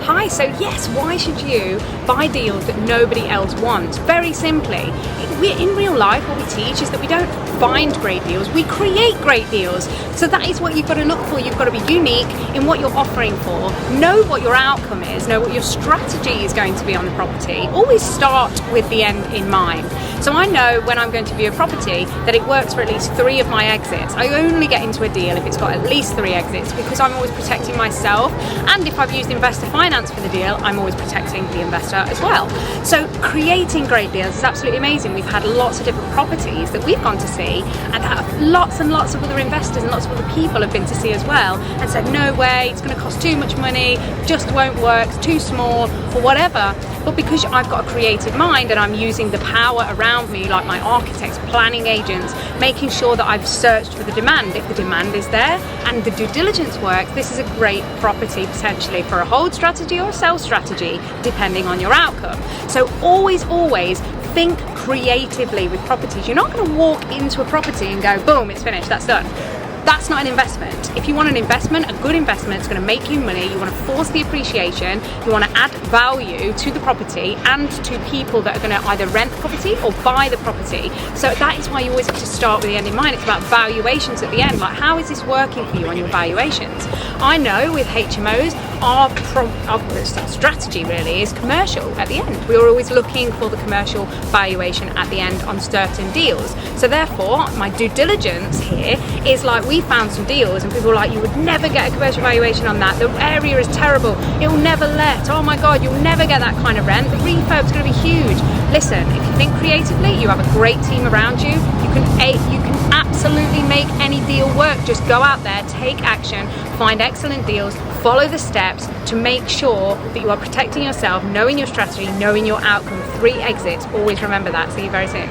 high. So yes, why should you buy deals that nobody else wants? Very simply, in real life, what we teach is that we don't find great deals, we create great deals. So that is what you've got to look for. You've got to be unique in what you're offering for, know what your outcome is, know what your strategy is going to be on the property. Always start with the end in mind. So I know when I'm going to view a property that it works for at least 3 of my exits. I only get into a deal if it's got at least 3 exits, because I'm always protecting myself, and if I've used investor finance for the deal, I'm always protecting the investor as well. So creating great deals is absolutely amazing. We've had lots of different properties that we've gone to see, and that lots and lots of other investors and lots of other people have been to see as well, and said, no way, it's going to cost too much money, just won't work, it's too small, or whatever. But because I've got a creative mind and I'm using the power around me, like my architects, planning agents, making sure that I've searched for the demand. If the demand is there and the due diligence works, this is a great property potentially for a hold strategy or a sell strategy, depending on your outcome. So always think creatively with properties. You're not going to walk into a property and go, boom, it's finished, that's done. That's not an investment. If you want an investment, a good investment, it's going to make you money. You want to force the appreciation. You want to add value to the property and to people that are going to either rent the property or buy the property. So that is why you always have to start with the end in mind. It's about valuations at the end. Like, how is this working for you on your valuations? I know with HMOs, our strategy really is commercial at the end. We're always looking for the commercial valuation at the end on certain deals. So therefore, my due diligence here is like, we found some deals and people were like, you would never get a commercial valuation on that. The area is terrible. It'll never let. Oh my God, you'll never get that kind of rent. The refurb's going to be huge. Listen, if you think creatively, you have a great team around you. You can absolutely make any deal work. Just go out there, take action, find excellent deals, follow the steps to make sure that you are protecting yourself, knowing your strategy, knowing your outcome. 3 exits. Always remember that. See you very soon.